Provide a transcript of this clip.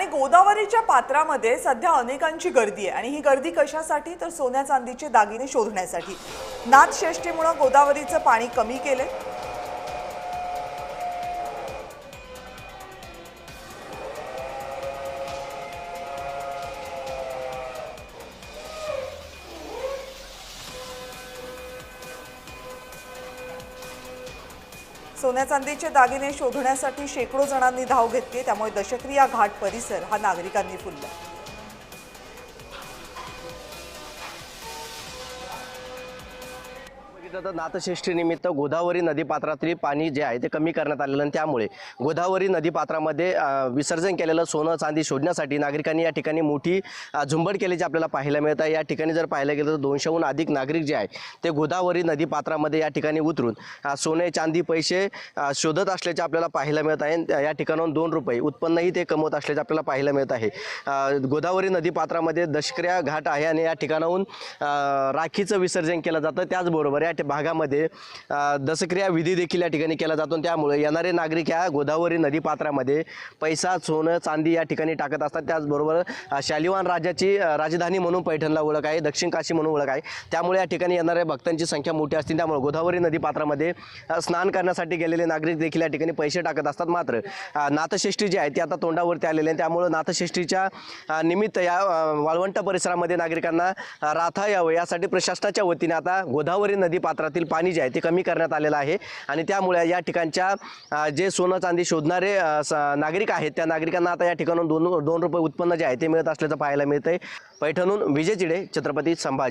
आणि गोदावरीच्या पात्रामध्ये सध्या अनेकांची गर्दी आहे आणि ही गर्दी कशासाठी तर सोन्या चांदीचे दागिने शोधण्यासाठी। नाथषष्ठीमुळे गोदावरीचं पाणी कमी केले। सोन्या चांदीचे दागिने शोधण्यासाठी शेकडो जणांनी धाव घेतली, त्यामुळे दशक्रिया घाट परिसर हा नागरिकांनी फुलला। नाथषष्ठी निमित्त गोदावरी नदीपात्रातील पाणी जे आहे ते कमी करण्यात आलेलं आणि त्यामुळे गोदावरी नदीपात्रामध्ये विसर्जन केलेलं सोनं चांदी शोधण्यासाठी नागरिकांनी या ठिकाणी मोठी झुंबड केल्याचे आपल्याला पाहायला मिळत आहे। या ठिकाणी जर पाहायला गेलं तर 200हून अधिक नागरिक जे आहे ते गोदावरी नदीपात्रामध्ये या ठिकाणी उतरून सोने चांदी पैसे शोधत असल्याचे आपल्याला पाहायला मिळत आहे। या ठिकाणाहून 2 रुपये उत्पन्नही ते कमवत असल्याचे आपल्याला पाहायला मिळत आहे। गोदावरी नदीपात्रामध्ये दशक्रिया घाट आहे आणि या ठिकाणाहून राखीचं विसर्जन केलं जातं। त्याचबरोबर या भागामध्ये दशक्रिया विधी देखील या ठिकाणी केला जातो। त्यामुळे येणारे नागरिक या गोदावरी नदीपात्रामध्ये पैसा सोनं चांदी या ठिकाणी टाकत असतात। त्याचबरोबर शालिवाहन राज्याची राजधानी म्हणून पैठणला ओळख आहे, दक्षिण काशी म्हणून ओळख आहे। त्यामुळे या ठिकाणी येणाऱ्या भक्तांची संख्या मोठी असते। त्यामुळे गोदावरी नदीपात्रामध्ये स्नान करण्यासाठी गेलेले नागरिक देखील या ठिकाणी पैसे टाकत असतात। मात्र नाथषष्ठी जी आहे ती आता तोंडावरती आलेली आहे। त्यामुळे नाथषष्ठीच्या निमित्त या वाळवंट परिसरामध्ये नागरिकांना राहता यावं यासाठी प्रशासनाच्या वतीने आता गोदावरी नदीपात्रातील पाणी जे आहे ते कमी करण्यात आलेलं आहे आणि त्यामुळे या ठिकाणच्या जे सोनं चांदी शोधणारे नागरिक आहेत त्या नागरिकांना आता या ठिकाणून 2 रुपये उत्पन्न जे आहे ते मिळत असल्याचं पाहायला मिळतंय। पैठणहून विजय चिडे, छत्रपती संभाजी।